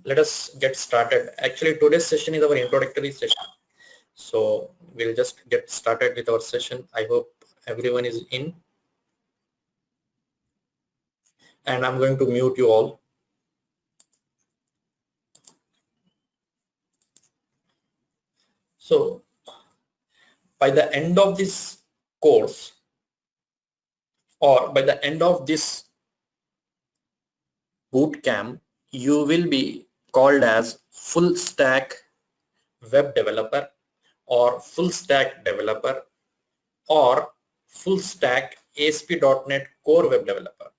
let us get started. Actually, today's session is our introductory session. So we'll just get started with our session. I hope everyone is in. And I'm going to mute you all. So by the end of this course, or by the end of this bootcamp, you will be called as full stack web developer or full stack developer or full stack ASP.NET core web developer.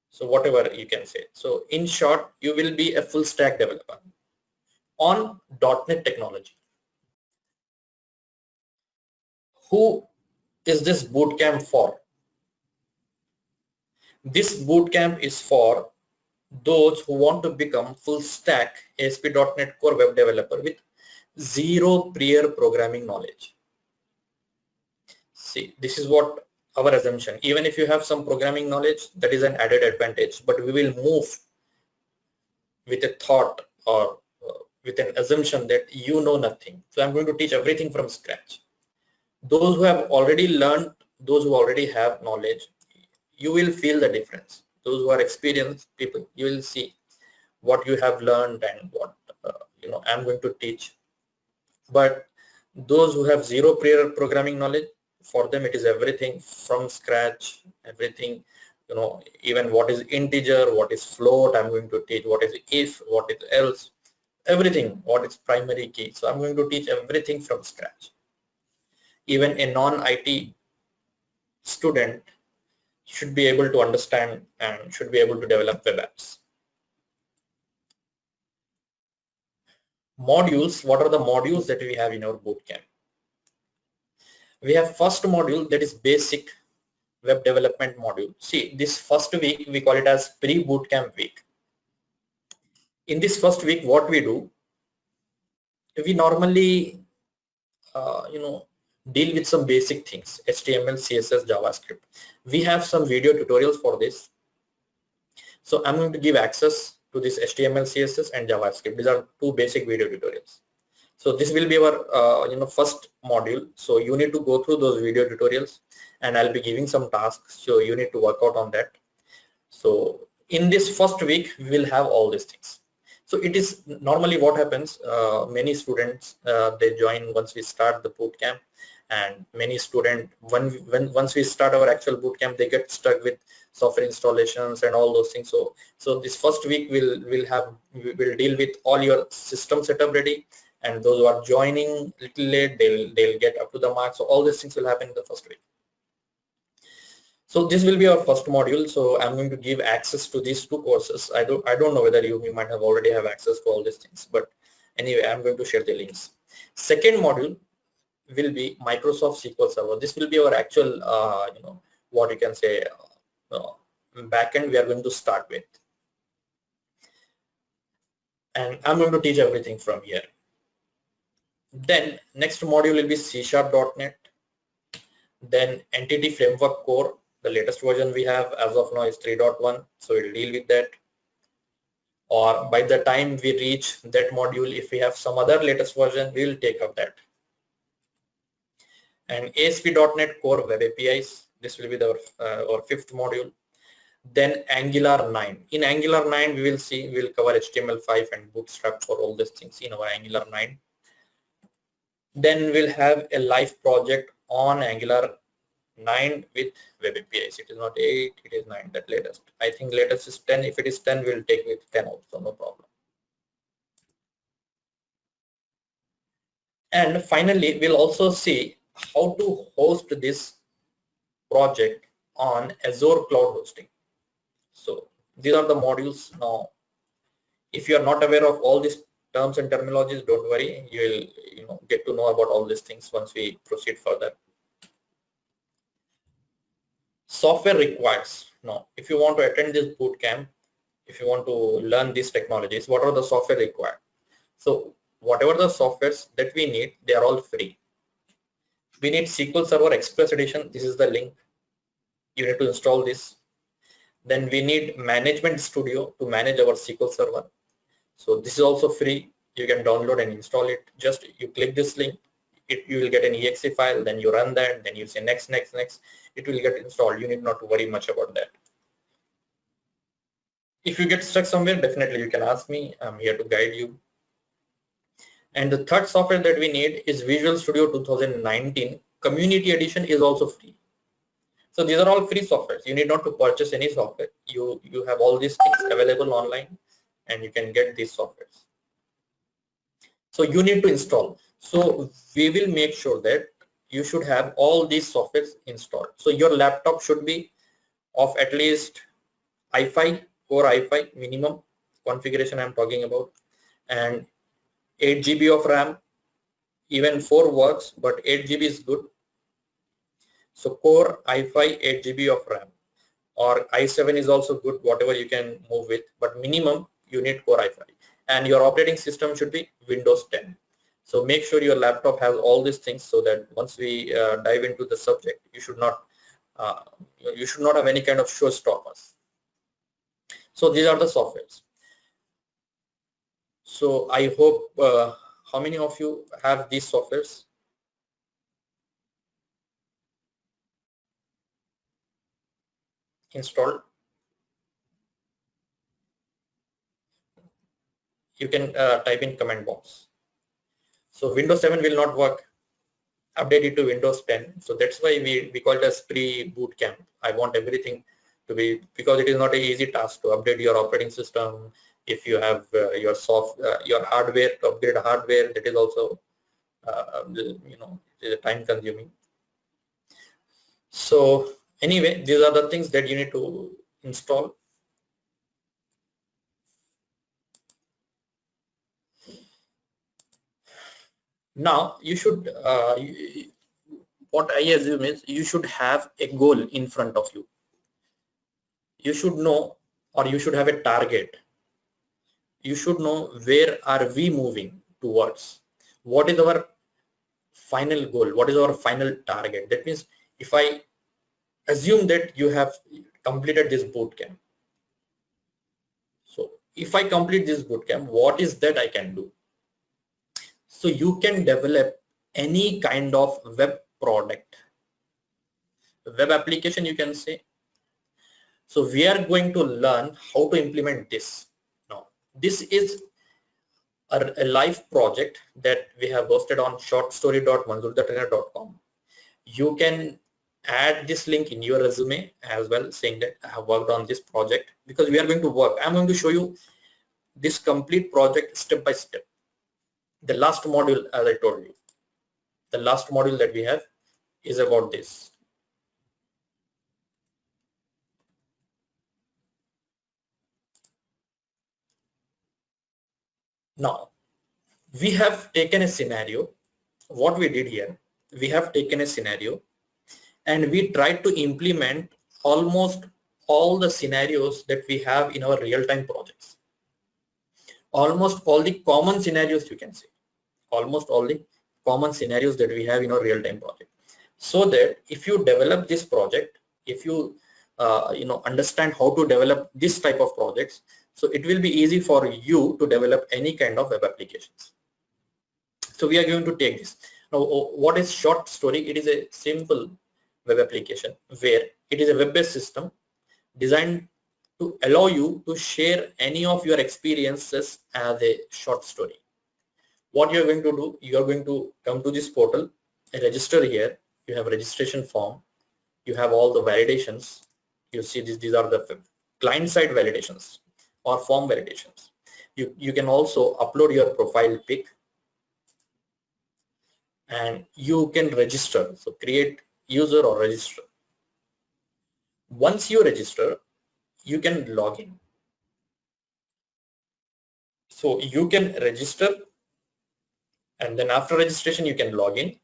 So whatever you can say. So in short, you will be a full stack developer on .NET technology. Who is this bootcamp for? This bootcamp is for those who want to become full stack ASP.NET core web developer with zero prior programming knowledge. See, this is what our assumption. Even if you have some programming knowledge, that is an added advantage, but we will move with a thought or with an assumption that you know nothing. So I'm going to teach everything from scratch. Those who have already learned, those who already have knowledge, you will feel the difference. Those who are experienced people, you will see what you have learned and what I'm going to teach. But those who have zero prior programming knowledge, for them it is everything from scratch, everything, even what is integer, what is float, I'm going to teach what is if, what is else, everything, what is primary key. So I'm going to teach everything from scratch. Even a non-IT student should be able to understand and should be able to develop web apps. Modules, what are the modules that we have in our bootcamp? We have first module, that is basic web development module. See, this first week we call it as pre-bootcamp week. In this first week, what we do, we normally deal with some basic things, HTML, CSS, JavaScript. We have some video tutorials for this. So I'm going to give access to this HTML, CSS and JavaScript. These are two basic video tutorials. So this will be our first module. So you need to go through those video tutorials and I'll be giving some tasks. So you need to work out on that. So in this first week, we will have all these things. So it is normally what happens, many students, they join once we start the bootcamp, and many students, once we start our actual bootcamp, they get stuck with software installations and all those things. So this first week we'll deal with all your system setup ready, and those who are joining little late, they'll get up to the mark. So all these things will happen in the first week. So this will be our first module. So I'm going to give access to these two courses. I don't know whether you might have already have access to all these things, but anyway, I'm going to share the links. Second module will be Microsoft SQL Server. This will be our actual, what you can say, backend we are going to start with. And I'm going to teach everything from here. Then next module will be C#.NET. Then Entity Framework Core. The latest version we have as of now is 3.1, so we'll deal with that. Or by the time we reach that module, if we have some other latest version, we will take up that. And ASP.NET Core Web APIs, this will be our fifth module. Then Angular 9. In Angular 9, we'll cover HTML5 and Bootstrap for all these things in our Angular 9. Then we'll have a live project on Angular 9 with web APIs. It is not 8, it is 9, that latest. I think latest is 10. If it is 10, we'll take with 10 also, no problem. And finally, we'll also see how to host this project on Azure Cloud Hosting. So these are the modules. Now, if you are not aware of all these terms and terminologies, don't worry, you will get to know about all these things once we proceed further. Software requires. Now, if you want to attend this bootcamp, if you want to learn these technologies, what are the software required? So whatever the softwares that we need, they are all free. We need SQL Server Express Edition. This is the link. You need to install this. Then we need Management Studio to manage our SQL Server. So this is also free. You can download and install it. Just you click this link, you will get an exe file, then you run that, then you say next, next, next. It will get installed. You need not to worry much about that. If you get stuck somewhere, definitely you can ask me. I'm here to guide you. And the third software that we need is Visual Studio 2019. Community Edition is also free. So these are all free softwares. You need not to purchase any software. You have all these things available online, and you can get these softwares. So you need to install. So we will make sure that you should have all these softwares installed. So your laptop should be of at least i5, core i5 minimum configuration I'm talking about, and 8 GB of RAM. Even 4 works, but 8 GB is good. So core i5, 8 GB of RAM, or i7 is also good, whatever you can move with, but minimum you need core i5. And your operating system should be Windows 10. So make sure your laptop has all these things, so that once we dive into the subject, you should not have any kind of showstoppers. So these are the softwares. So I hope, how many of you have these softwares? Installed? You can type in comment box. So Windows 7 will not work. Update it to Windows 10. So that's why we call it as Pre Bootcamp. I want everything to be, because it is not an easy task to update your operating system. If you have your hardware, to upgrade hardware, that is also it is time consuming. So anyway, these are the things that you need to install. Now you should what I assume is you should have a goal in front of you. You should know, or you should have a target. You should know where are we moving towards. What is our final goal? What is our final target? That means if I assume that you have completed this bootcamp. So if I complete this bootcamp, what is that I can do? So you can develop any kind of web product, web application, you can say. So we are going to learn how to implement this. Now, this is a live project that we have hosted on shortstory.manzoorthetrainer.com. You can add this link in your resume as well, saying that I have worked on this project, because we are going to work. I'm going to show you this complete project step by step. The last module, as I told you, the last module that we have is about this. Now, we have taken a scenario. What we did here, we have taken a scenario and we tried to implement almost all the scenarios that we have in our real-time projects. Almost all the common scenarios, you can say. Almost all the common scenarios that we have in our real-time project. So that if you develop this project, if you understand how to develop this type of projects, so it will be easy for you to develop any kind of web applications. So we are going to take this. Now, what is Short Story? It is a simple web application where it is a web-based system designed to allow you to share any of your experiences as a short story. What you're going to do, you're going to come to this portal, register here. You have a registration form. You have all the validations. You see these are the client-side validations or form validations. You can also upload your profile pic, and you can register. So create user or register. Once you register, you can log in. So you can register, and then after registration you can log in,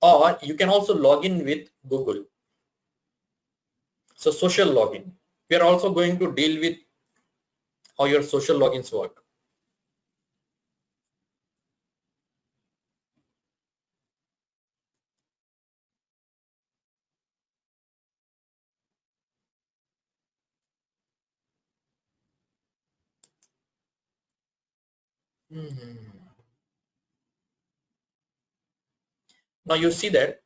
or you can also log in with Google. So social login. We are also going to deal with how your social logins work. Now you see that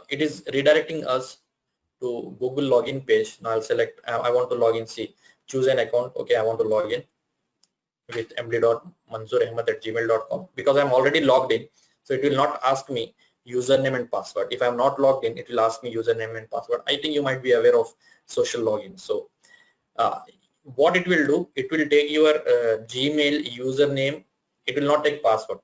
it is redirecting us to Google login page. Now I'll select, I want to log in, see, choose an account. Okay, I want to log in with md.manzoorahmad@gmail.com because I'm already logged in. So it will not ask me username and password. If I'm not logged in, it will ask me username and password. I think you might be aware of social login. So what it will do, it will take your Gmail username. It will not take password.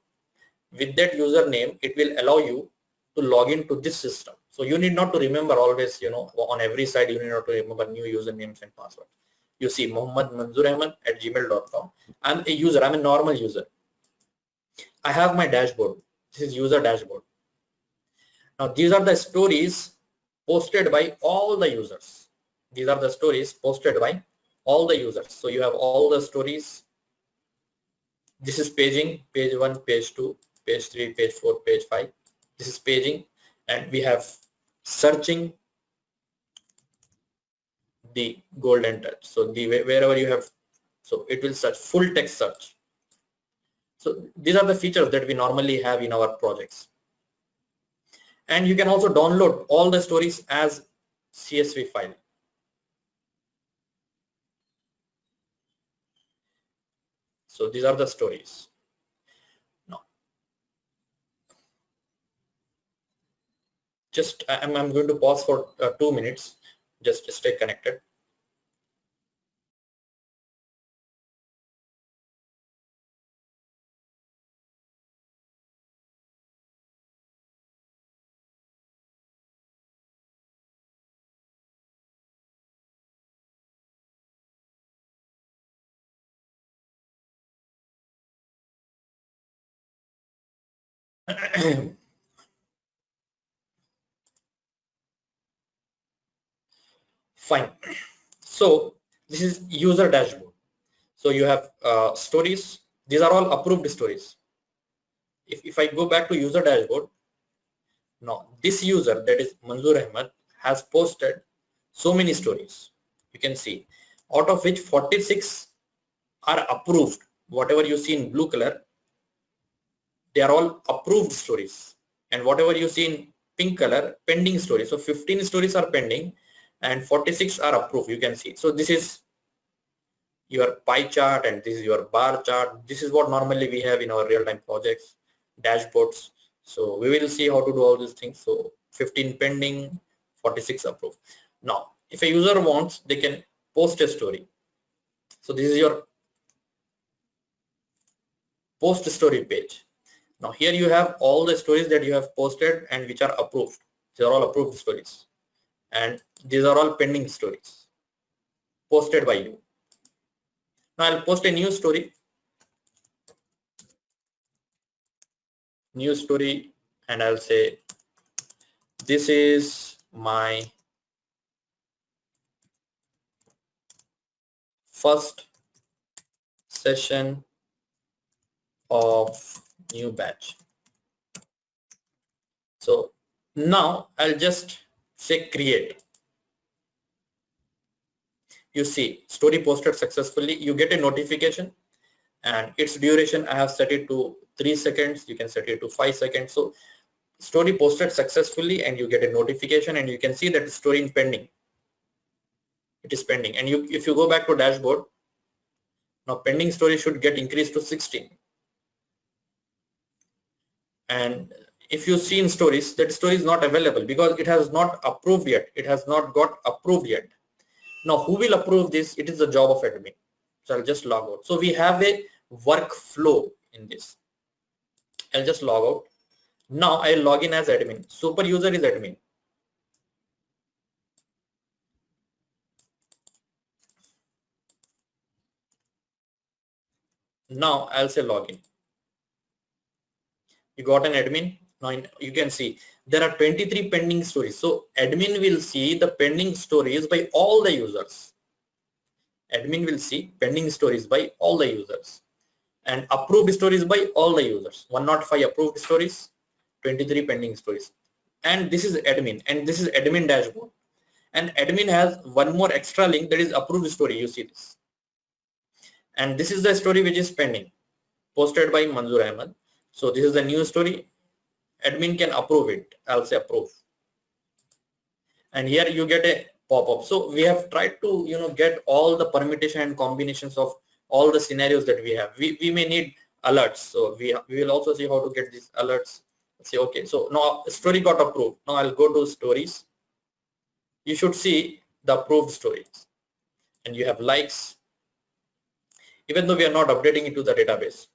With that username, it will allow you to log into this system. So you need not to remember always, on every side, you need not to remember new usernames and passwords. You see mohammadmanzoorahmad@gmail.com. I'm a user, I'm a normal user. I have my dashboard. This is user dashboard. Now these are the stories posted by all the users. These are the stories posted by all the users. So you have all the stories. This is paging, page 1, page 2, page 3, page 4, page 5. This is paging, and we have searching, the golden touch. So wherever you have, so it will search, full text search. So these are the features that we normally have in our projects. And you can also download all the stories as CSV file. So these are the stories. Now, just I'm going to pause for 2 minutes. Just stay connected. Fine. So this is user dashboard. So you have stories. These are all approved stories. If I go back to user dashboard, now this user, that is Manzoor Ahmad, has posted so many stories. You can see, out of which 46 are approved. Whatever you see in blue color, they are all approved stories. And whatever you see in pink color, pending stories. So 15 stories are pending and 46 are approved, you can see. So this is your pie chart and this is your bar chart. This is what normally we have in our real-time projects, dashboards. So we will see how to do all these things. So 15 pending, 46 approved. Now, if a user wants, they can post a story. So this is your post story page. Now here you have all the stories that you have posted and which are approved. These are all approved stories. And these are all pending stories posted by you. Now I'll post a new story. New story, and I'll say, this is my first session of new batch. So now I'll just say create. You see story posted successfully. You get a notification and its duration, I have set it to 3 seconds. You can set it to 5 seconds. So story posted successfully and you get a notification and you can see that the story is pending. It is pending. And if you go back to dashboard, now pending story should get increased to 16. And if you see in stories, that story is not available because it has not approved yet. It has not got approved yet. Now who will approve this? It is the job of admin. So I'll just log out. So we have a workflow in this. I'll just log out. Now I'll log in as admin. Super user is admin. Now I'll say login. You got an admin. Now you can see there are 23 pending stories. So admin will see the pending stories by all the users. Admin will see pending stories by all the users and approved stories by all the users. 105 approved stories, 23 pending stories. And this is admin, and this is admin dashboard. And admin has one more extra link, that is approved story. You see this. And this is the story which is pending. posted by Manzoor Ahmed. So this is the new story. Admin can approve it. I'll say approve. And here you get a pop-up. So we have tried to get all the permutation and combinations of all the scenarios that we have. We may need alerts. So we will also see how to get these alerts. Say okay. So now story got approved. Now I'll go to stories. You should see the approved stories, and you have likes, even though we are not updating it to the database.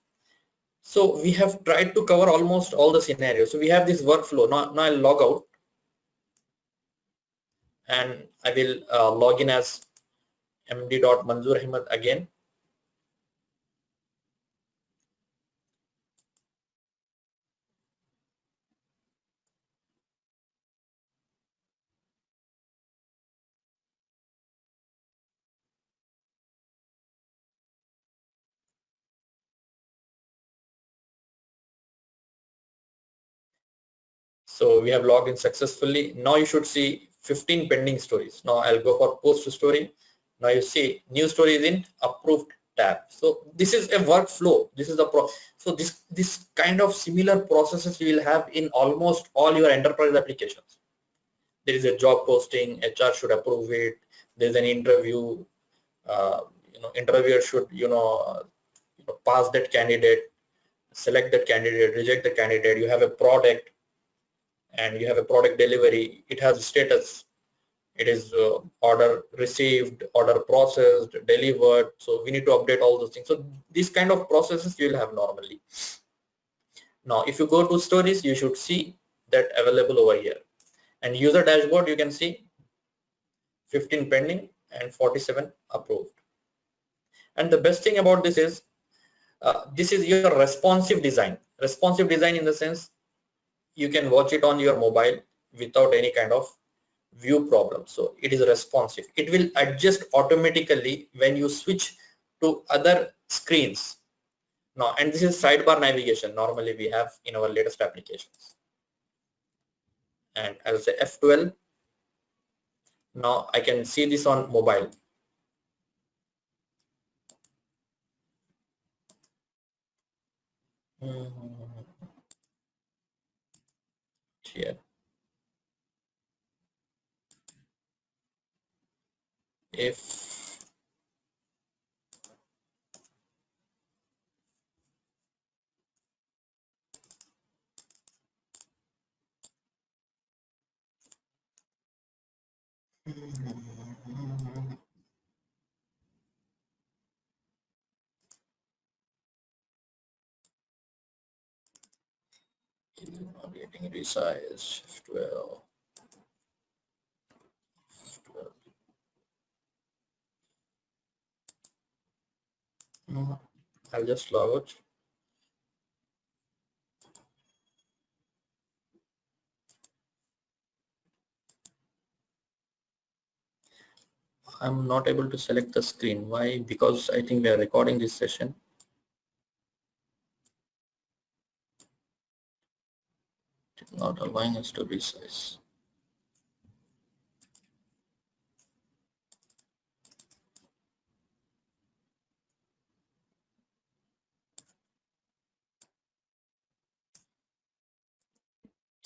So we have tried to cover almost all the scenarios. So we have this workflow. Now I'll log out, and I will log in as md.manzoor Ahmed again. So we have logged in successfully. Now you should see 15 pending stories. Now I'll go for post story. Now you see new story is in approved tab. So this is a workflow. This is the so this kind of similar processes you will have in almost all your enterprise applications. There is a job posting, HR should approve it. There's an interview, interviewer should pass that candidate, select that candidate, reject the candidate. You have a product, and you have a product delivery. It has a status. It is order received, order processed, delivered. So we need to update all those things. So these kind of processes you will have normally. Now if you go to stories, you should see that available over here. And user dashboard, you can see 15 pending and 47 approved. And the best thing about this is your responsive design. Responsive design in the sense you can watch it on your mobile without any kind of view problem. So it is responsive. It will adjust automatically when you switch to other screens. Now, and this is sidebar navigation. Normally we have in our latest applications. And I will say F12. Now I can see this on mobile. Here. If getting resize F12. I'll just log out. I'm not able to select the screen. Why? Because I think we are recording this session. It's not allowing us to resize.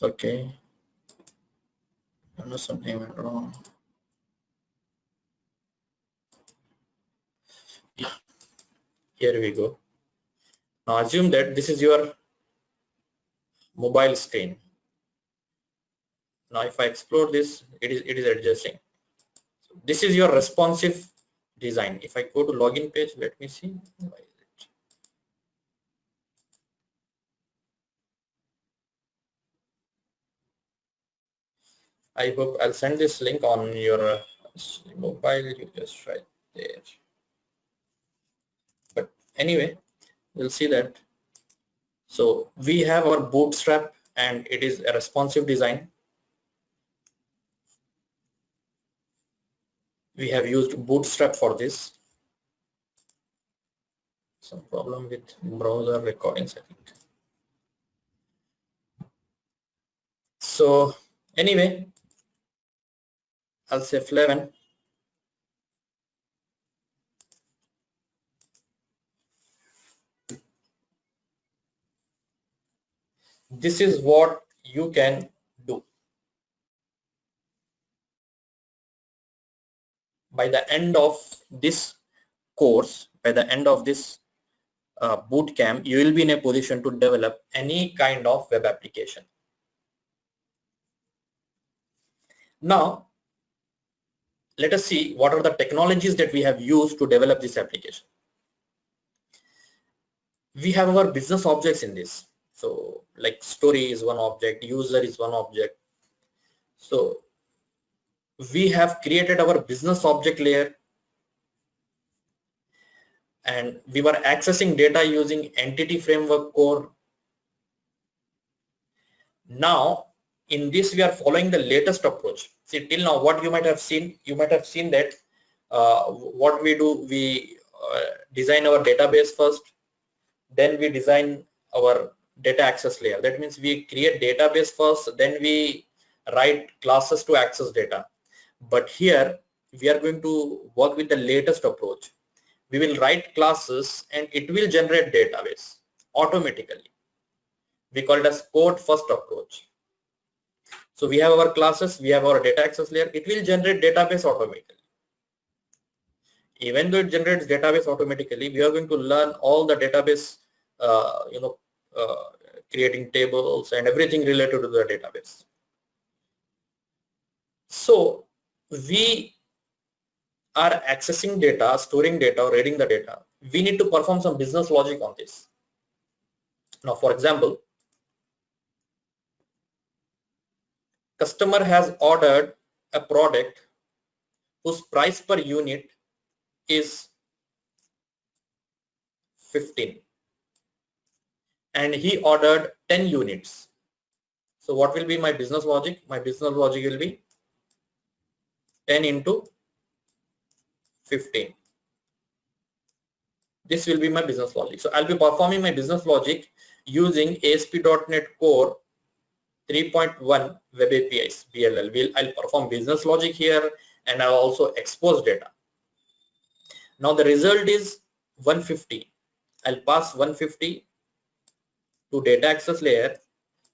Okay. I know something went wrong. Yeah. Here we go. Now assume that this is your mobile screen. Now if I explore this, it is adjusting. So this is your responsive design. If I go to login page, let me see. Why is it? I hope I'll send this link on your mobile. You just right there. But anyway, we'll see that. So we have our bootstrap, and it is a responsive design. We have used bootstrap for this. Some problem with browser recordings, I think. So anyway, I'll say F11. this is what you can do. By the end of this course, by the end of this bootcamp, you will be in a position to develop any kind of web application. Now, let us see what are the technologies that we have used to develop this application. We have our business objects in this. So like story is one object, user is one object. So we have created our business object layer, and we were accessing data using entity framework core. Now in this we are following the latest approach. See, till now what you might have seen that what we do, we design our database first, then we design our data access layer. That means we create database first, then we write classes to access data. But here we are going to work with the latest approach. We will write classes and it will generate database automatically. We call it as code first approach. So we have our classes, we have our data access layer, it will generate database automatically. Even though it generates database automatically, we are going to learn all the database, creating tables and everything related to the database. So we are accessing data, storing data, or reading the data. We need to perform some business logic on this. Now, for example, customer has ordered a product whose price per unit is 15 and he ordered 10 units. So what will be my business logic? My business logic will be 10 into 15. This will be my business logic. So I'll be performing my business logic using ASP.NET Core 3.1 Web APIs, BLL. I'll perform business logic here and I'll also expose data. Now the result is 150. I'll pass 150 to data access layer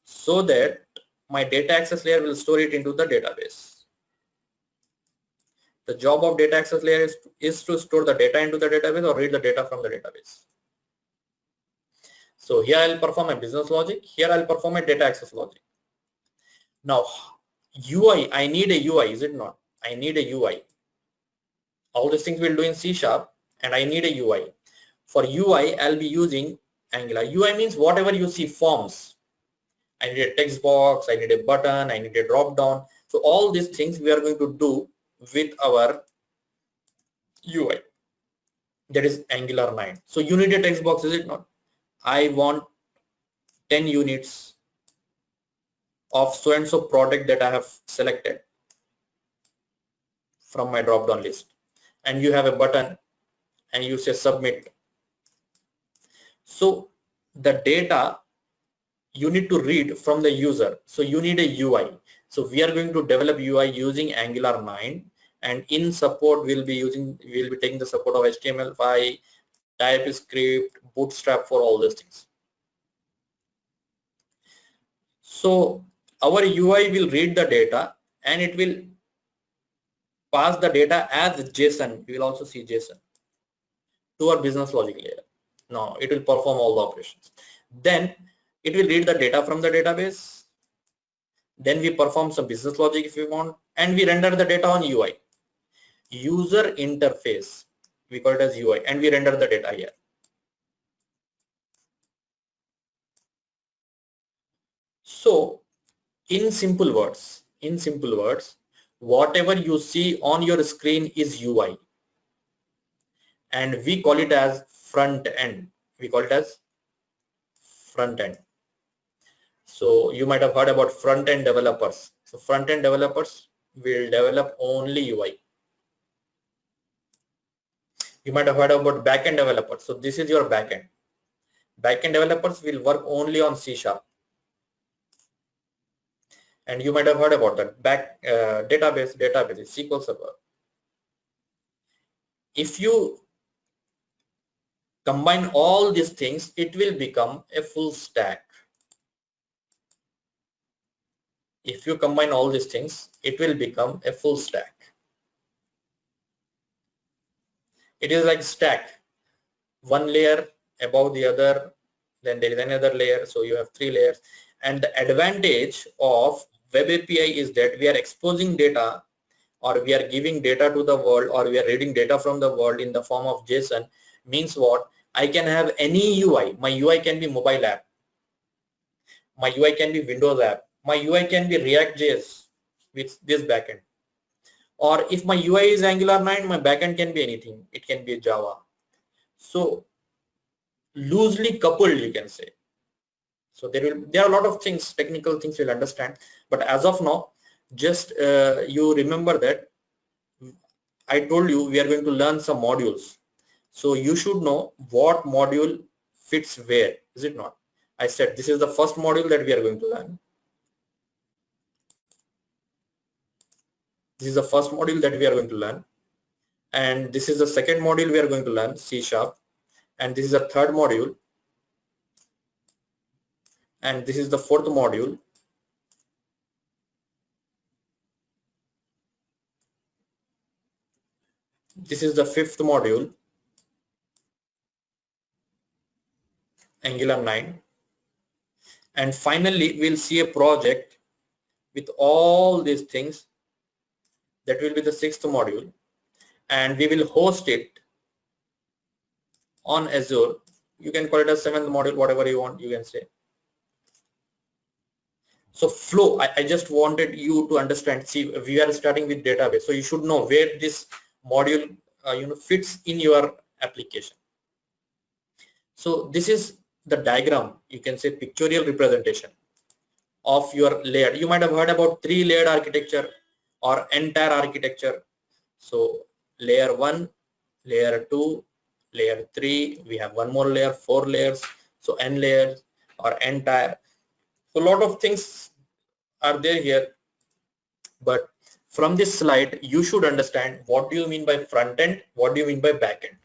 so that my data access layer will store it into the database. The job of data access layer is to store the data into the database or read the data from the database. So here I'll perform a business logic. Here I'll perform a data access logic. Now UI, I need a UI, is it not? I need a UI. All these things we'll do in C# and I need a UI. For UI, I'll be using Angular. UI means whatever you see, forms. I need a text box, I need a button, I need a drop down. So all these things we are going to do with our UI. That is Angular 9. So you need a text box, is it not? I want 10 units of so and so product that I have selected from my drop down list. And you have a button and you say submit. So the data you need to read from the user. So you need a UI. So we are going to develop UI using Angular 9, and in support we'll be taking the support of HTML5, TypeScript, Bootstrap for all these things. So our UI will read the data and it will pass the data as JSON. You will also see JSON to our business logic layer. Now it will perform all the operations. Then it will read the data from the database. Then we perform some business logic if we want, and we render the data on UI. User interface, we call it as UI, and we render the data here. So in simple words, whatever you see on your screen is UI, and we call it as front end. So you might have heard about front end developers. So front end developers will develop only UI. You might have heard about back end developers. So this is your back end. Back end developers will work only on C#. And you might have heard about that database SQL Server. If you combine all these things, it will become a full stack. If you combine all these things, it will become a full stack. It is like stack, one layer above the other, then there is another layer, so you have 3 layers. And the advantage of web API is that we are exposing data, or we are giving data to the world, or we are reading data from the world in the form of JSON. Means what? I can have any UI. My UI can be mobile app, my UI can be Windows app, my UI can be React.js with this backend. Or if my UI is Angular 9, my backend can be anything. It can be Java. So loosely coupled, you can say. So there are a lot of things, technical things you'll understand. But as of now, just you remember that I told you we are going to learn some modules. So you should know what module fits where, is it not? I said this is the first module that we are going to learn. This is the first module that we are going to learn. And this is the second module we are going to learn, C#. And this is the third module. And this is the fourth module. This is the fifth module, Angular 9. And finally, we'll see a project with all these things. That will be the sixth module. And we will host it on Azure. You can call it a seventh module, whatever you want, you can say. So flow, I just wanted you to understand. See, we are starting with database, so you should know where this module fits in your application. So this is the diagram, you can say pictorial representation of your layer. You might have heard about 3-layered architecture or entire architecture. So layer 1, layer 2, layer 3, we have one more layer, 4 layers, so n layers or entire. So a lot of things are there here, but from this slide you should understand what do you mean by front end, what do you mean by back end.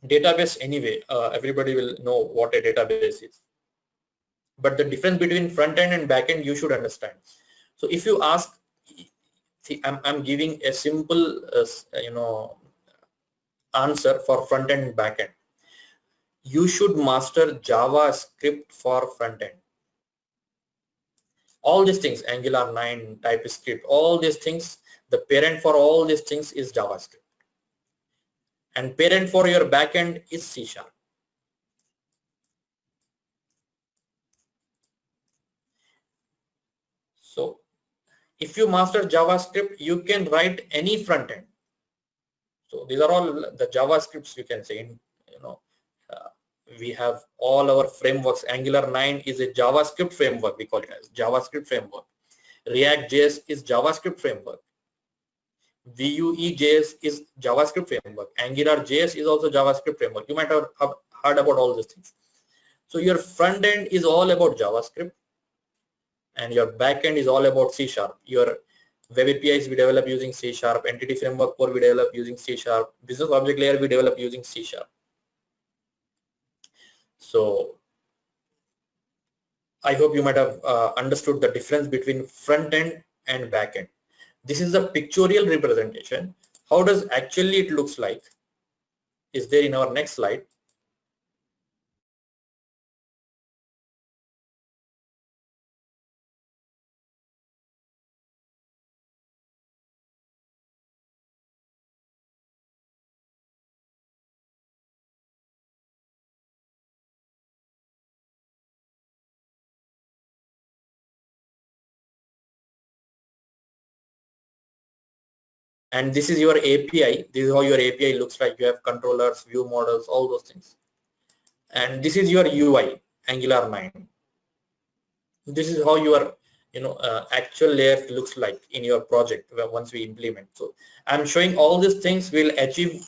Database, anyway, everybody will know what a database is, but the difference between front end and back end you should understand. So if you ask, see, I'm giving a simple answer for front end and back end. You should master JavaScript for front end. All these things, Angular 9, TypeScript, all these things, the parent for all these things is JavaScript. And parent for your backend is C#. So if you master JavaScript, you can write any front end. So these are all the JavaScripts, you can say. We have all our frameworks. Angular 9 is a JavaScript framework, we call it as JavaScript framework. React.js is JavaScript framework. Vue.js is JavaScript framework. Angular.js is also JavaScript framework. You might have heard about all these things. So your front end is all about JavaScript, and your back end is all about C#. Your web APIs we develop using C#, entity framework core we develop using C#, business object layer we develop using C#. So I hope you might have understood the difference between front end and back end. This is the pictorial representation. How does actually it looks like is there in our next slide. And this is your API. This is how your API looks like. You have controllers, view models, all those things. And this is your UI, Angular 9. This is how your actual layer looks like in your project once we implement. So I'm showing all these things we'll achieve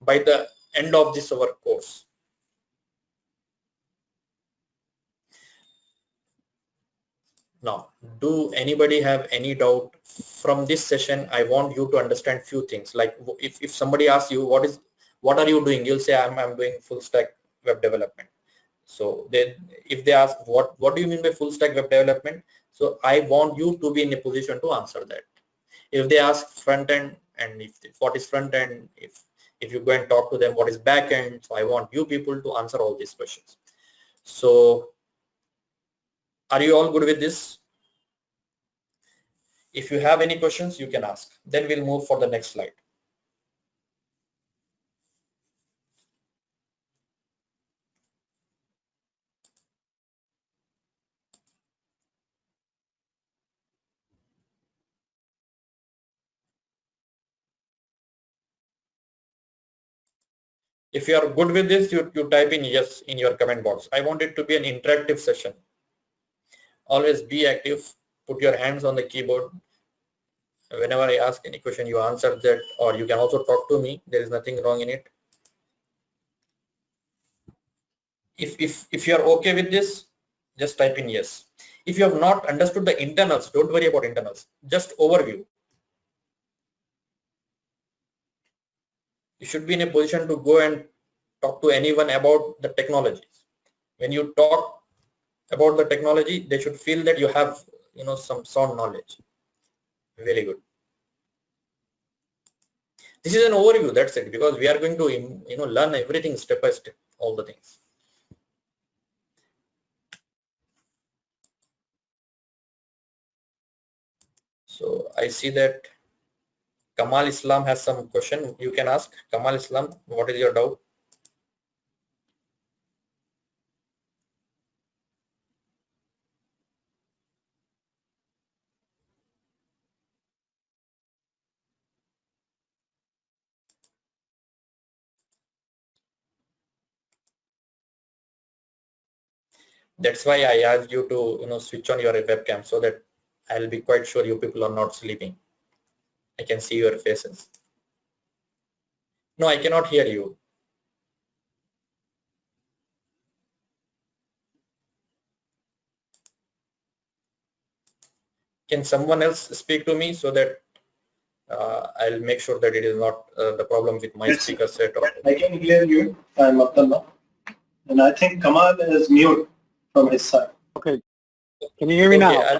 by the end of this our course. Now, do anybody have any doubt from this session? I want you to understand few things. Like if somebody asks you what are you doing, you'll say I'm doing full stack web development. So then if they ask what do you mean by full stack web development, so I want you to be in a position to answer that. If they ask front end, and if what is front end, if you go and talk to them what is back end, so I want you people to answer all these questions. So are you all good with this? If you have any questions, you can ask. Then we'll move for the next slide. If you are good with this, you type in yes in your comment box. I want it to be an interactive session. Always be active. Put your hands on the keyboard. Whenever I ask any question, you answer that, or you can also talk to me. There is nothing wrong in it. If you are okay with this, just type in yes. If you have not understood the internals, don't worry about internals. Just overview. You should be in a position to go and talk to anyone about the technologies. When you talk about the technology, they should feel that you have some sound knowledge. Very good. This is an overview, that's it, because we are going to learn everything step by step, all the things. So I see that Kamal Islam has some question. You can ask. Kamal Islam, what is your doubt? That's why I asked you to switch on your webcam, so that I'll be quite sure you people are not sleeping. I can see your faces. No, I cannot hear you. Can someone else speak to me so that I'll make sure that it is not the problem with my speaker set? I can hear you. I'm Abdullah. And I think Kamal is mute from his side. Okay. Can you hear me now?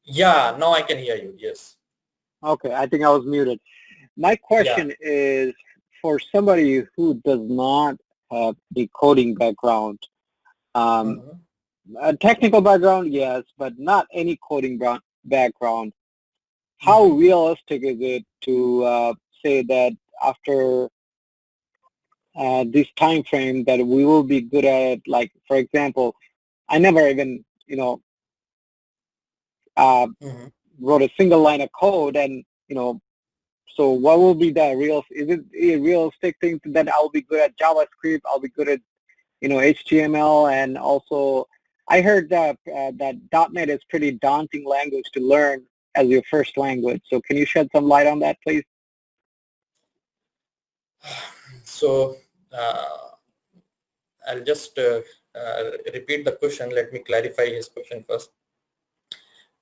Yeah, now I can hear you. Yes. Okay, I think I was muted. My question is for somebody who does not have a coding background, a technical background, yes, but not any coding background. How realistic is it to say that after this time frame that we will be good at, like, for example, I never even, wrote a single line of code, and, so what will be the is it a realistic thing that I'll be good at JavaScript, I'll be good at, HTML, and also I heard that that .NET is pretty daunting language to learn as your first language. So can you shed some light on that, please? So I'll just repeat the question. Let me clarify his question first.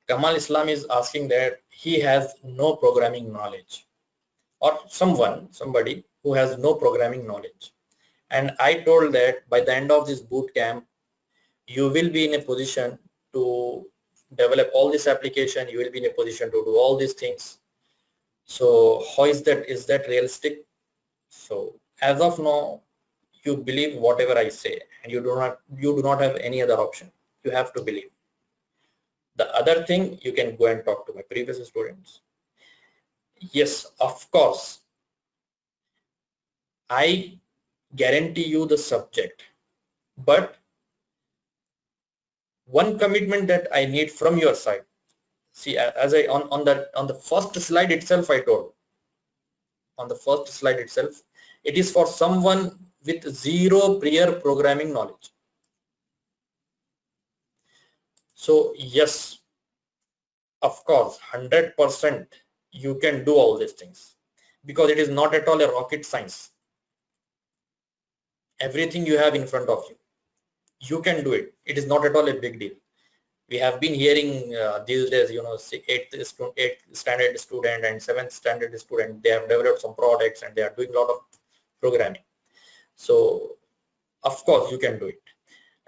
Kamal Islam is asking that he has no programming knowledge, or somebody who has no programming knowledge. And I told that by the end of this bootcamp, you will be in a position to develop all this application. You will be in a position to do all these things. So how is that realistic? So as of now, you believe whatever I say, and you do not have any other option. You have to believe. The other thing, you can go and talk to my previous students. Yes, of course, I guarantee you the subject, but one commitment that I need from your side. See, as I on the first slide itself, I told, on the first slide itself, it is for someone with zero prior programming knowledge. So yes, of course, 100% you can do all these things, because it is not at all a rocket science. Everything you have in front of you, you can do it. It is not at all a big deal. We have been hearing these days, 8th standard student and 7th standard student, they have developed some products and they are doing a lot of programming. So of course you can do it.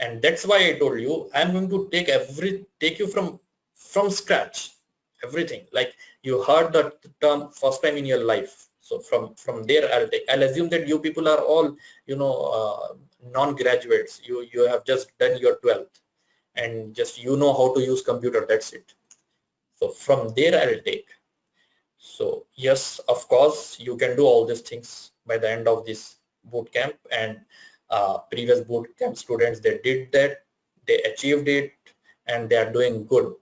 And that's why I told you I'm going to take you from scratch, everything. Like you heard the term first time in your life. So from there I'll assume that you people are all, you know, non-graduates. You have just done your 12th and just you know how to use computer, that's it. So from there I'll take. So yes, of course you can do all these things by the end of this bootcamp, and previous bootcamp students, they did that, they achieved it, and they are doing good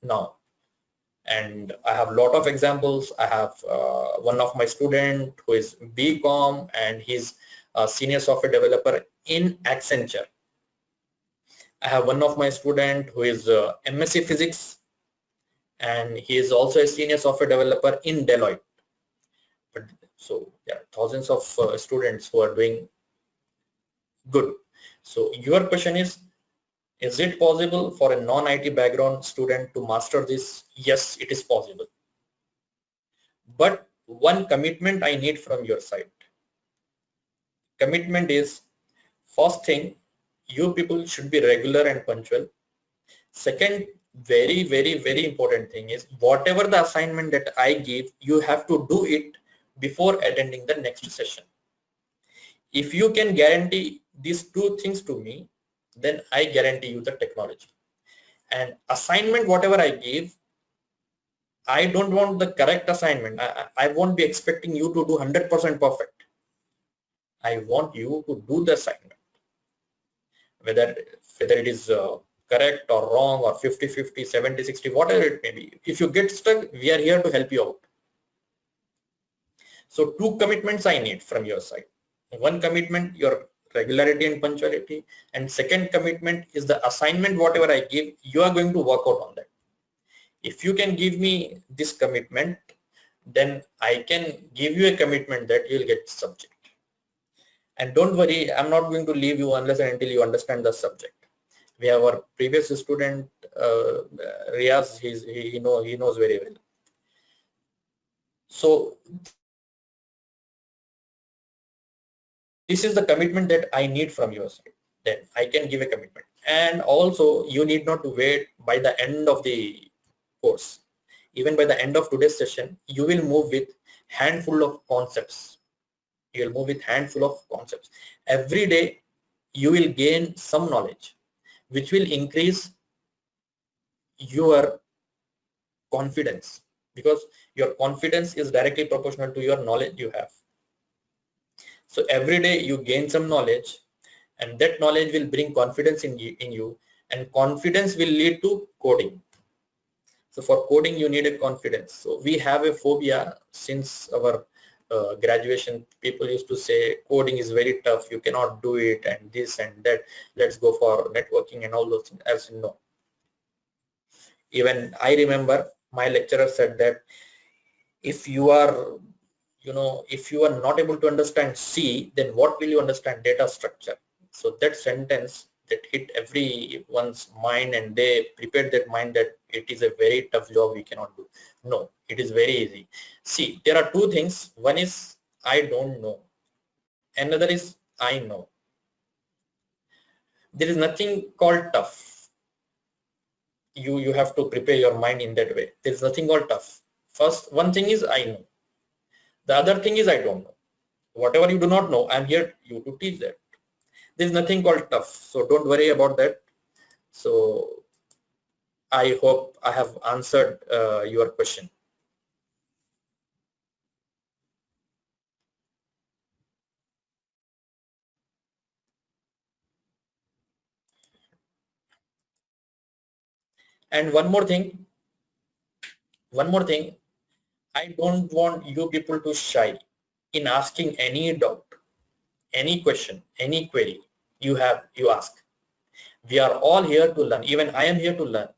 now. And I have a lot of examples. I have one of my student who is BCom, and he's a senior software developer in Accenture. I have one of my student who is MSc Physics, and he is also a senior software developer in Deloitte. But so there are thousands of students who are doing good. So your question is it possible for a non-IT background student to master this? Yes, it is possible. But one commitment I need from your side. Commitment is, first thing, you people should be regular and punctual. Second, very, very, very important thing is, whatever the assignment that I give, you have to do it before attending the next session. If you can guarantee these two things to me, then I guarantee you the technology. And assignment, whatever I give, I don't want the correct assignment. I won't be expecting you to do 100% perfect. I want you to do the assignment. Whether it is correct or wrong or 50-50, 70-60, whatever it may be. If you get stuck, we are here to help you out. So two commitments I need from your side. One commitment, your regularity and punctuality, and second commitment is the assignment, whatever I give, you are going to work out on that. If you can give me this commitment, then I can give you a commitment that you'll get the subject. And don't worry, I'm not going to leave you unless and until you understand the subject. We have our previous student, Riaz, he knows very well. So this is the commitment that I need from your side. Then I can give a commitment. And also, you need not to wait by the end of the course. Even by the end of today's session, you will move with handful of concepts. You will move with handful of concepts. Every day, you will gain some knowledge, which will increase your confidence, because your confidence is directly proportional to your knowledge you have. So every day you gain some knowledge, and that knowledge will bring confidence in you, and confidence will lead to coding. So for coding, you need a confidence. So we have a phobia since our graduation. People used to say coding is very tough, you cannot do it, and this and that, let's go for networking and all those things. As you know, even I remember my lecturer said that if you are not able to understand C, then what will you understand data structure? So that sentence that hit everyone's mind, and they prepared that mind that it is a very tough job, we cannot do. No, it is very easy. See, there are two things. One is I don't know. Another is I know. There is nothing called tough. You have to prepare your mind in that way. There is nothing called tough. First, one thing is I know. The other thing is I don't know. Whatever you do not know, I'm here you to teach that. There's nothing called tough, so don't worry about that. So I hope I have answered your question. And one more thing, I don't want you people to shy in asking any doubt, any question, any query you ask. We are all here to learn. Even I am here to learn.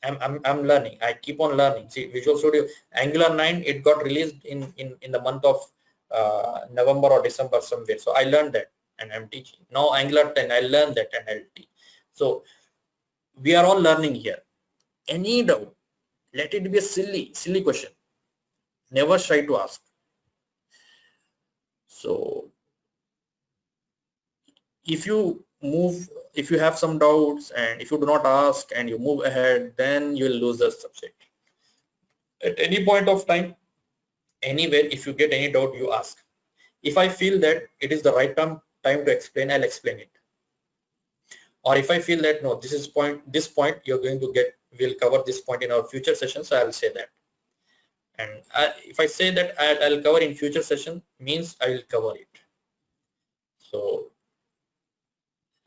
I'm learning. I keep on learning. See, Visual Studio Angular 9, it got released in the month of November or December somewhere. So I learned that and I'm teaching. Now Angular 10, I learned that and I'll teach. So we are all learning here. Any doubt, let it be a silly question. Never try to ask. So if you move, if you have some doubts and if you do not ask and you move ahead, then you will lose the subject. At any point of time, anywhere, if you get any doubt, you ask. If I feel that it is the right time to explain, I'll explain it. Or if I feel that no, this point you're going to get, we'll cover this point in our future session, so I'll say that. And if I say that I'll cover in future session, means I will cover it. So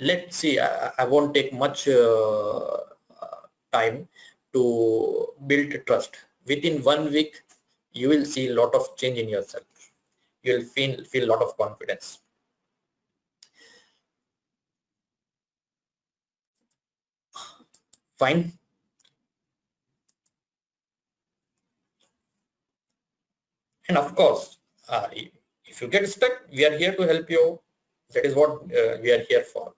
let's see, I won't take much time to build trust. Within 1 week, you will see a lot of change in yourself. You'll feel a lot of confidence. Fine. And of course, if you get stuck, we are here to help you. That is what we are here for.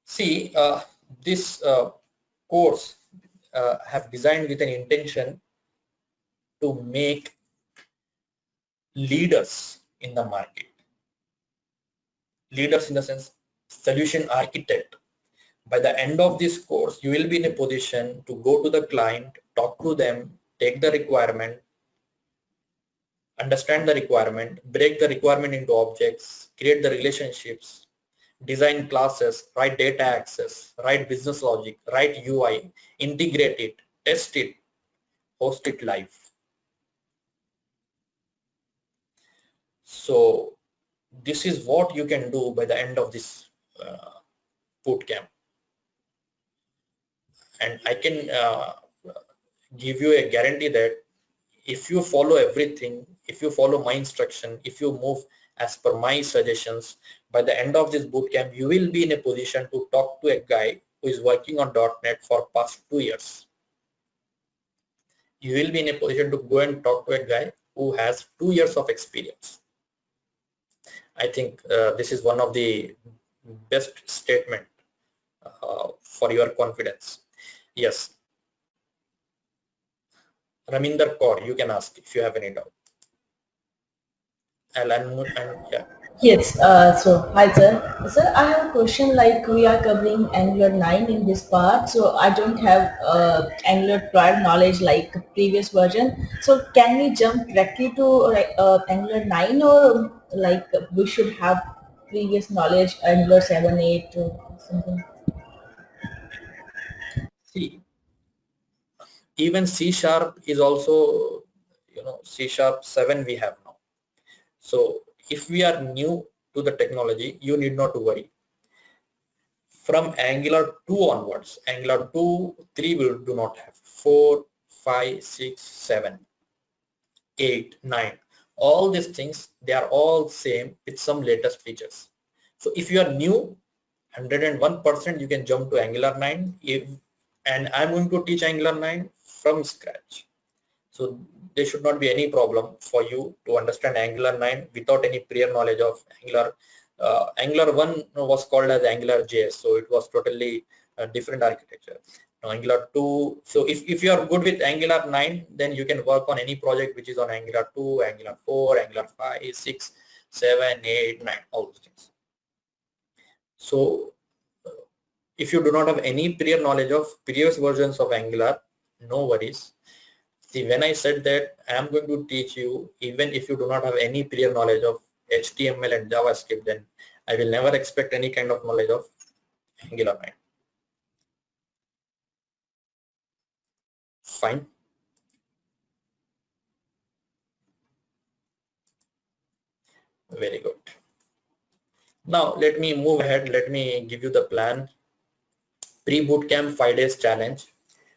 See, this course have designed with an intention to make leaders in the market. Leaders in the sense, solution architect. By the end of this course, you will be in a position to go to the client, talk to them, take the requirement, understand the requirement, break the requirement into objects, create the relationships, design classes, write data access, write business logic, write UI, integrate it, test it, host it live. So this is what you can do by the end of this bootcamp. And I can give you a guarantee that if you follow everything, if you follow my instruction, if you move as per my suggestions, by the end of this bootcamp, you will be in a position to talk to a guy who is working on .NET for past 2 years. You will be in a position to go and talk to a guy who has 2 years of experience. I think this is one of the best statement for your confidence. Yes. Raminder Kaur, you can ask if you have any doubt. I'll unmute and yeah. Yes, so hi sir. Sir, I have a question, like we are covering Angular 9 in this part, so I don't have Angular prior knowledge like previous version. So can we jump directly to Angular 9, or like we should have previous knowledge Angular 7, 8 or something? See, even C# is also, C# 7 we have now. So if we are new to the technology, you need not to worry. From Angular 2 onwards, Angular 2, 3 we do not have. 4, 5, 6, 7, 8, 9. All these things, they are all same with some latest features. So if you are new, 101% you can jump to Angular 9. And I'm going to teach Angular 9 from scratch. So there should not be any problem for you to understand Angular 9 without any prior knowledge of Angular. Angular 1 was called as Angular JS, so it was totally a different architecture. Now, Angular 2, so if you are good with Angular 9, then you can work on any project which is on Angular 2, Angular 4, Angular 5, 6, 7, 8, 9, all those things. So if you do not have any prior knowledge of previous versions of Angular, no worries. See, when I said that I am going to teach you, even if you do not have any prior knowledge of HTML and JavaScript, then I will never expect any kind of knowledge of Angular 9. Fine. Very good. Now let me move ahead. Let me give you the plan. Pre-bootcamp 5 days challenge.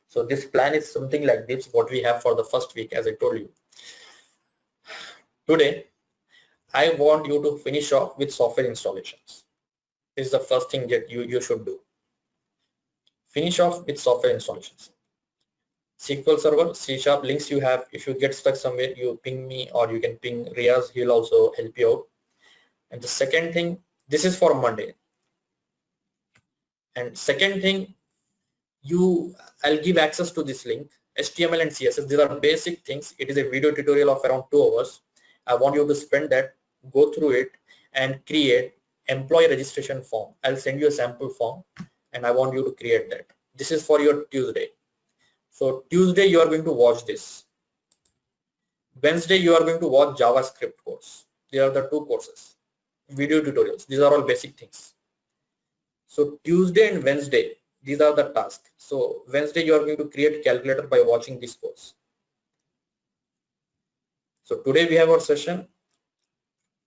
So this plan is something like this, what we have for the first week, as I told you. Today, I want you to finish off with software installations. This is the first thing that you should do. Finish off with software installations. SQL Server, C# links you have. If you get stuck somewhere, you ping me, or you can ping Riaz. He'll also help you out. And the second thing, this is for Monday. And second thing, I'll give access to this link, HTML and CSS. These are basic things. It is a video tutorial of around 2 hours. I want you to spend that, go through it and create employee registration form. I'll send you a sample form and I want you to create that. This is for your Tuesday. So Tuesday you are going to watch this. Wednesday you are going to watch JavaScript course. These are the two courses. Video tutorials. These are all basic things. So Tuesday and Wednesday, these are the tasks. So Wednesday you are going to create calculator by watching this course. So today we have our session.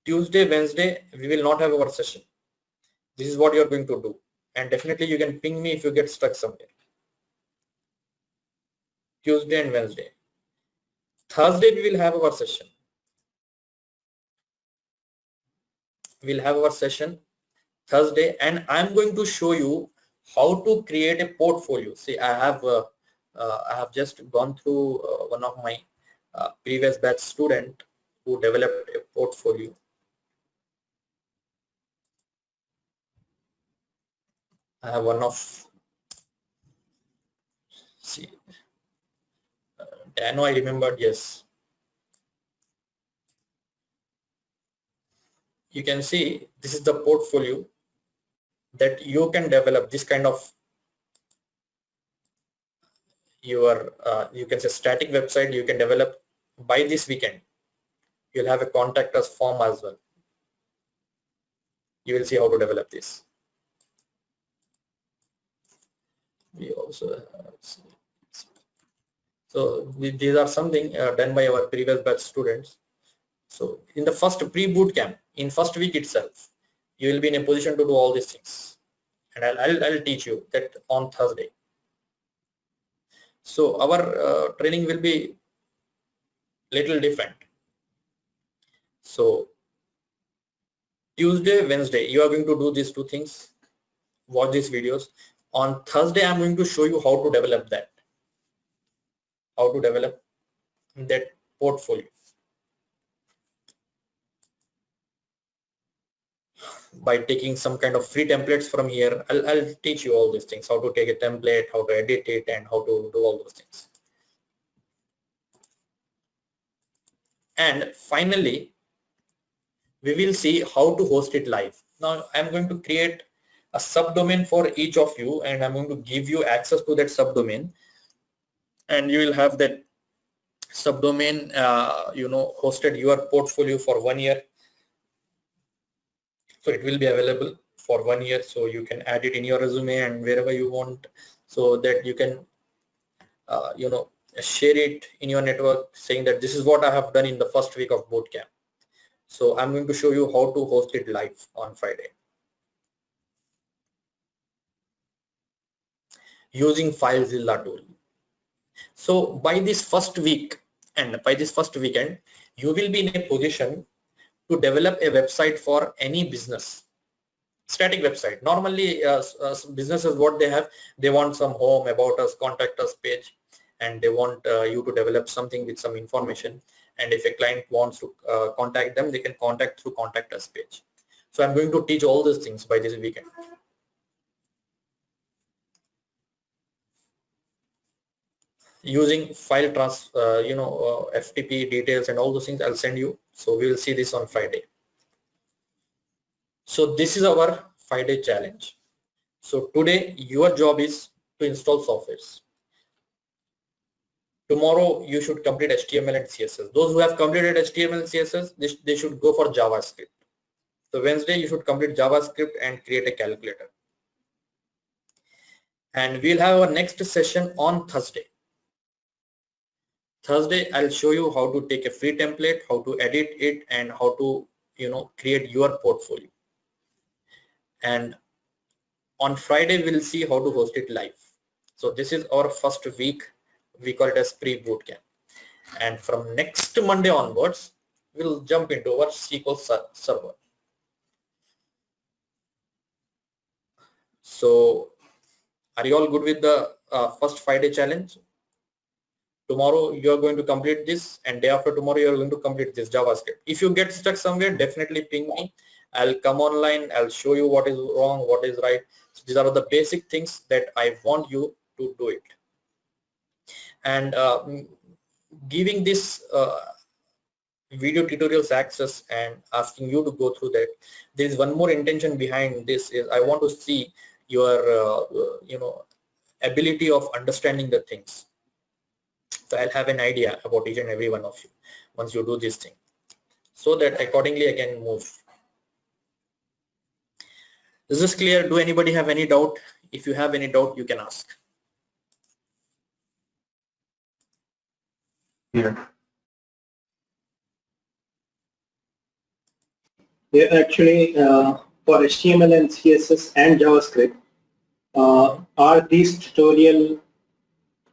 Tuesday, Wednesday, we will not have our session. This is what you are going to do. And definitely you can ping me if you get stuck somewhere. Tuesday and Wednesday. Thursday we will have our session. We'll have our session Thursday, and I'm going to show you how to create a portfolio. See, I have just gone through one of my previous batch student who developed a portfolio. I have one of, see, Dano, I remembered, yes. You can see this is the portfolio that you can develop this kind of your you can say static website you can develop by this weekend. You'll have a contact us form as well. You will see how to develop this. We also have, so these are something done by our previous batch students. So in the first pre-bootcamp, in first week itself, you will be in a position to do all these things, and I'll teach you that on Thursday. So our training will be little different. So Tuesday, Wednesday, you are going to do these two things, watch these videos. On Thursday, I'm going to show you how to develop that, how to develop that portfolio. By taking some kind of free templates from here, I'll teach you all these things, how to take a template, how to edit it, and how to do all those things. And finally, we will see how to host it live. Now I'm going to create a subdomain for each of you, and I'm going to give you access to that subdomain, and you will have that subdomain hosted your portfolio for 1 year. So it will be available for 1 year, so you can add it in your resume and wherever you want, so that you can share it in your network saying that this is what I have done in the first week of bootcamp. So I'm going to show you how to host it live on Friday using FileZilla tool. So by this first week and by this first weekend, you will be in a position to develop a website for any business, static website. Normally businesses, what they have, they want some home, about us, contact us page, and they want you to develop something with some information. And if a client wants to contact them, they can contact through contact us page. So I'm going to teach all these things by this weekend. Using file FTP details and all those things I'll send you. So we will see this on Friday. So this is our 5-day challenge. So today your job is to install softwares. Tomorrow you should complete HTML and CSS. Those who have completed HTML and CSS, they should go for JavaScript. So Wednesday you should complete JavaScript and create a calculator. And we'll have our next session on Thursday. Thursday I'll show you how to take a free template, how to edit it, and how to create your portfolio. And on Friday we'll see how to host it live. So this is our first week. We call it as pre-bootcamp, and from next Monday onwards we'll jump into our SQL server. So are you all good with the first 5-day challenge? Tomorrow you are going to complete this, and day after tomorrow you are going to complete this JavaScript. If you get stuck somewhere, definitely ping me. I'll come online, I'll show you what is wrong, what is right. So these are the basic things that I want you to do it. And giving this video tutorials access and asking you to go through that. There is one more intention behind this, is I want to see your ability of understanding the things. So I'll have an idea about each and every one of you once you do this thing, so that accordingly I can move. Is this clear? Do anybody have any doubt? If you have any doubt, you can ask. Yeah. Yeah, actually, for HTML and CSS and JavaScript, are these tutorial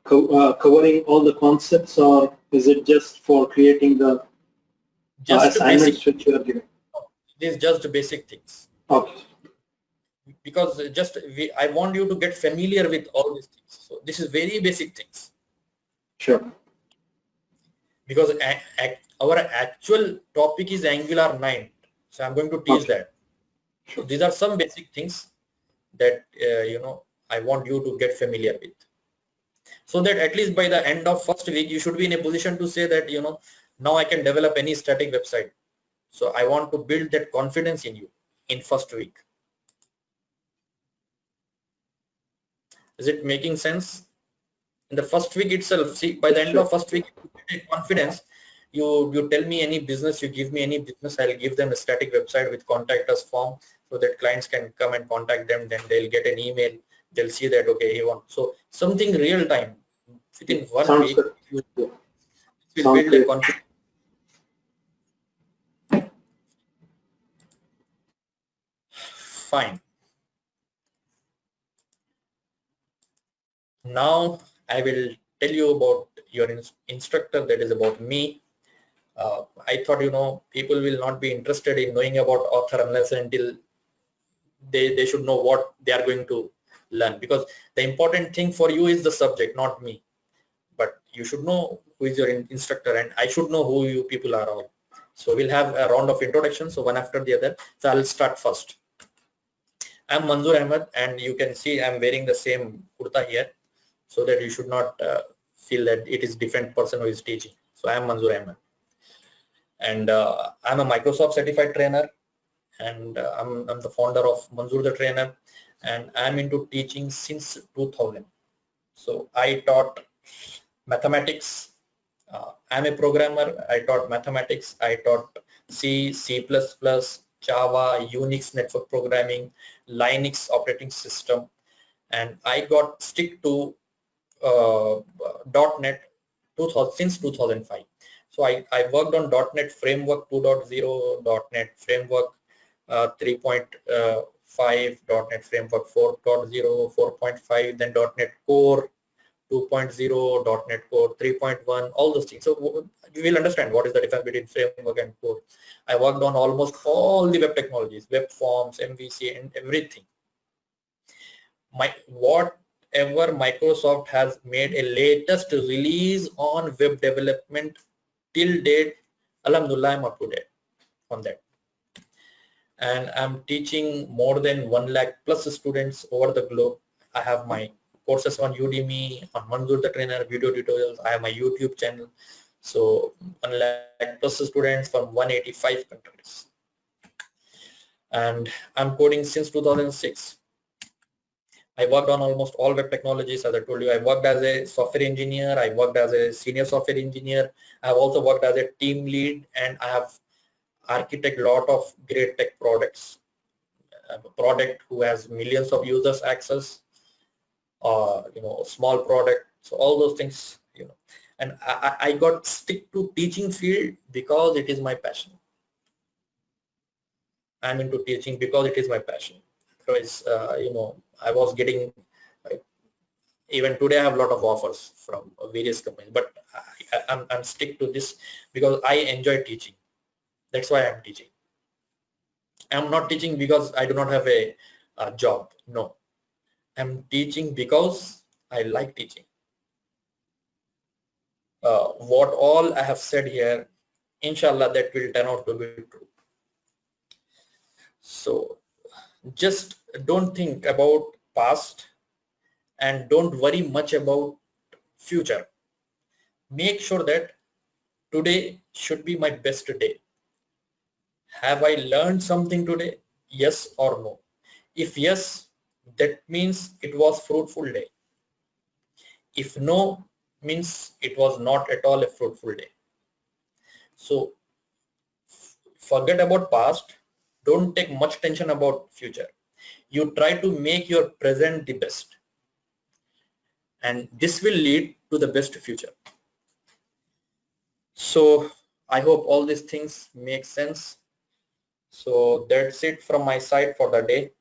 covering all the concepts, or is it just for creating the assignments which you are giving? These just basic things. Okay. Because I want you to get familiar with all these things. So this is very basic things. Sure. Because our actual topic is Angular 9. So I'm going to teach that. So these are some basic things that I want you to get familiar with, so that at least by the end of first week you should be in a position to say that now I can develop any static website. So I want to build that confidence in you in first week. Is it making sense? In the first week itself, see, by the end of first week, you get confidence. You tell me any business, you give me any business, I'll give them a static website with contact us form, so that clients can come and contact them. Then they'll get an email. They'll see that, okay, he wants. So something real time within 1 week, you will build a confidence. Fine. Now I will tell you about your instructor, that is about me. I thought people will not be interested in knowing about author unless until they should know what they are going to learn, because the important thing for you is the subject, not me. But you should know who is your instructor, and I should know who you people are all. So we'll have a round of introductions, so one after the other. So I'll start first. I'm Manzoor Ahmed, and you can see I'm wearing the same kurta here, so that you should not feel that it is different person who is teaching. So I'm Manzoor Ahmed, and I'm a Microsoft certified trainer, and I'm the founder of Manzoor the Trainer, and I'm into teaching since 2000. So I taught mathematics. I'm a programmer. I taught mathematics. I taught C, C++, Java, Unix network programming, Linux operating system, and I got stick to .NET since 2005. So I worked on .NET Framework 2.0, .NET Framework 3.5, .NET Framework 4.0, 4.5, then .NET Core 2.0, .NET Core 3.1, all those things. So you will understand what is the difference between framework and core. I worked on almost all the web technologies, web forms, MVC, and everything. Whatever Microsoft has made a latest release on web development till date, alhamdulillah, I'm up to date on that. And I'm teaching more than 1 lakh plus students over the globe. I have my courses on Udemy, on Manzoor the Trainer, video tutorials. I have my YouTube channel. So 1 lakh plus students from 185 countries. And I'm coding since 2006. I worked on almost all web technologies. As I told you, I worked as a software engineer. I worked as a senior software engineer. I have also worked as a team lead, and I have architect lot of great tech products. A product who has millions of users access, small product. So all those things, and I got stick to teaching field because it is my passion. I'm into teaching because it is my passion. Otherwise, I was getting, even today I have a lot of offers from various companies, but I'm stick to this because I enjoy teaching. That's why I'm teaching. I'm not teaching because I do not have a job. No, I'm teaching because I like teaching. What all I have said here, inshallah, that will turn out to be true. So just don't think about past and don't worry much about future. Make sure that today should be my best day. Have I learned something today? Yes or no? If yes, that means it was fruitful day. If no, means it was not at all a fruitful day. So forget about past. Don't take much tension about future. You try to make your present the best, and this will lead to the best future. So I hope all these things make sense. So that's it from my side for the day.